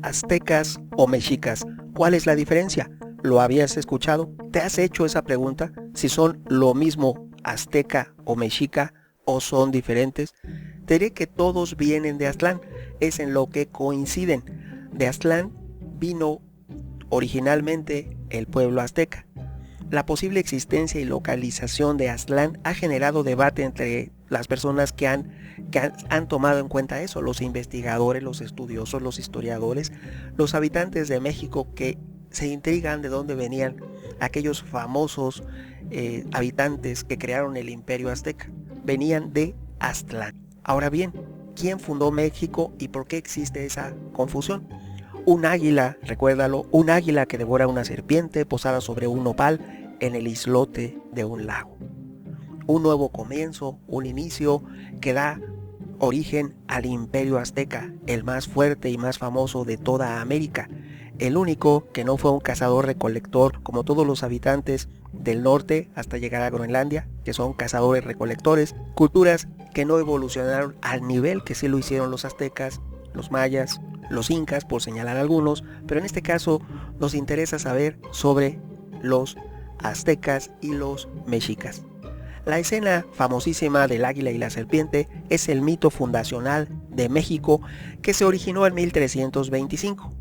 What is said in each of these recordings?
aztecas o mexicas. ¿Cuál es la diferencia? ¿Lo habías escuchado? ¿Te has hecho esa pregunta? Si son lo mismo azteca o mexica o son diferentes. Te diré que todos vienen de Aztlán, es en lo que coinciden. De Aztlán vino originalmente el pueblo azteca. La posible existencia y localización de Aztlán ha generado debate entre las personas que han tomado en cuenta eso, los investigadores, los estudiosos, los historiadores, los habitantes de México que se intrigan de dónde venían aquellos famosos habitantes que crearon el imperio azteca. Venían de Aztlán. Ahora bien, ¿quién fundó México y por qué existe esa confusión? Un águila, recuérdalo, un águila que devora una serpiente posada sobre un nopal en el islote de un lago. Un nuevo comienzo, un inicio que da origen al imperio azteca, el más fuerte y más famoso de toda América. El único que no fue un cazador-recolector como todos los habitantes del norte hasta llegar a Groenlandia, que son cazadores-recolectores, culturas que no evolucionaron al nivel que sí lo hicieron los aztecas, los mayas, los incas, por señalar algunos, pero en este caso nos interesa saber sobre los aztecas y los mexicas. La escena famosísima del águila y la serpiente es el mito fundacional de México que se originó en 1325,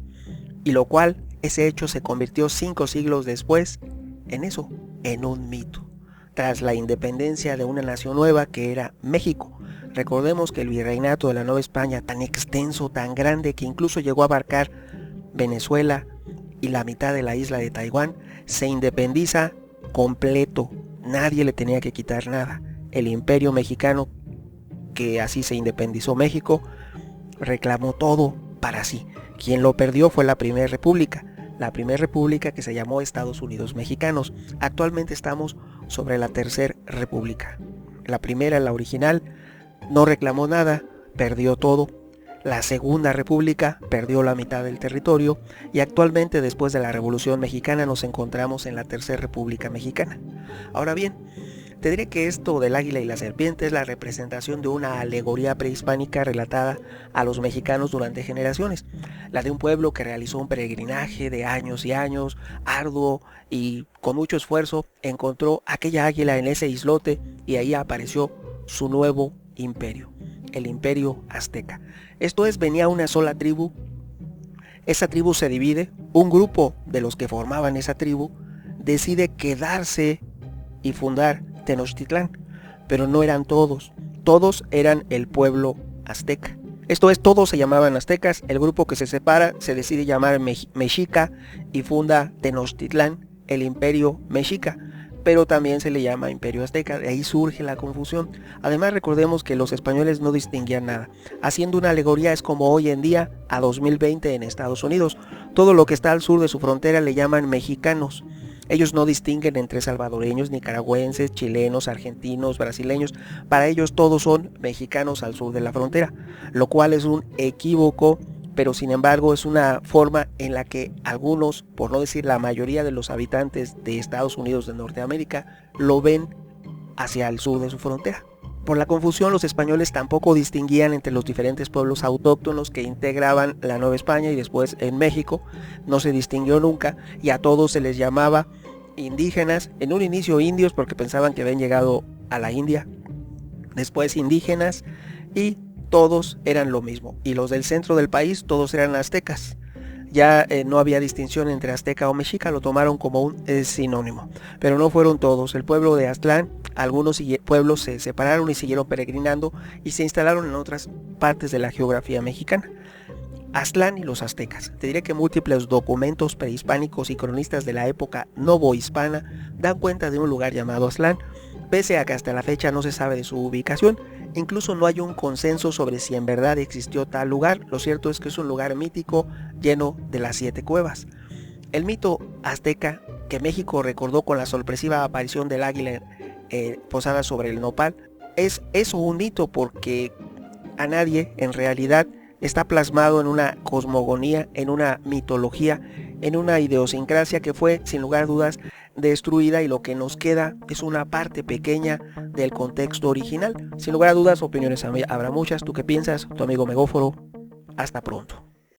y lo cual ese hecho se convirtió 5 siglos después en eso, en un mito, tras la independencia de una nación nueva que era México. Recordemos que el virreinato de la Nueva España, tan extenso, tan grande, que incluso llegó a abarcar Venezuela y la mitad de la isla de Taiwán, se independiza completo. Nadie le tenía que quitar nada. El imperio mexicano, que así se independizó México, reclamó todo para sí. Quien lo perdió fue la Primera República. La Primera República que se llamó Estados Unidos Mexicanos. Actualmente estamos sobre la Tercera República. La primera, la original, no reclamó nada, perdió todo. La Segunda República perdió la mitad del territorio y actualmente, después de la Revolución Mexicana, nos encontramos en la Tercera República Mexicana. Ahora bien, te diré que esto del águila y la serpiente es la representación de una alegoría prehispánica relatada a los mexicanos durante generaciones, la de un pueblo que realizó un peregrinaje de años y años, arduo y con mucho esfuerzo, encontró aquella águila en ese islote y ahí apareció su nuevo imperio, el imperio azteca. Esto es, venía una sola tribu, esa tribu se divide, un grupo de los que formaban esa tribu decide quedarse y fundar Tenochtitlán, pero no eran todos, todos eran el pueblo azteca. Esto es, todos se llamaban aztecas, el grupo que se separa se decide llamar mexica y funda Tenochtitlán, el imperio mexica, pero también se le llama imperio azteca, de ahí surge la confusión. Además, recordemos que los españoles no distinguían nada. Haciendo una alegoría, es como hoy en día a 2020 en Estados Unidos, todo lo que está al sur de su frontera le llaman mexicanos. Ellos no distinguen entre salvadoreños, nicaragüenses, chilenos, argentinos, brasileños. Para ellos todos son mexicanos al sur de la frontera, lo cual es un equívoco, pero sin embargo es una forma en la que algunos, por no decir la mayoría de los habitantes de Estados Unidos de Norteamérica, lo ven hacia el sur de su frontera. Por la confusión, los españoles tampoco distinguían entre los diferentes pueblos autóctonos que integraban la Nueva España y después en México, no se distinguió nunca y a todos se les llamaba indígenas, en un inicio indios porque pensaban que habían llegado a la India, después indígenas y todos eran lo mismo. Y los del centro del país todos eran aztecas. Ya no había distinción entre azteca o mexica, lo tomaron como un sinónimo. Pero no fueron todos. El pueblo de Aztlán, algunos pueblos se separaron y siguieron peregrinando y se instalaron en otras partes de la geografía mexicana. Aztlán y los aztecas. Te diré que múltiples documentos prehispánicos y cronistas de la época novohispana dan cuenta de un lugar llamado Aztlán, pese a que hasta la fecha no se sabe de su ubicación. Incluso no hay un consenso sobre si en verdad existió tal lugar. Lo cierto es que es un lugar mítico lleno de las 7 cuevas. El mito azteca que México recordó con la sorpresiva aparición del águila posada sobre el nopal es eso, un mito, porque a nadie en realidad está plasmado en una cosmogonía, en una mitología, en una idiosincrasia que fue sin lugar a dudas destruida, y lo que nos queda es una parte pequeña del contexto original. Sin lugar a dudas, opiniones habrá muchas. ¿Tú qué piensas? Tu amigo Megóforo. Hasta pronto.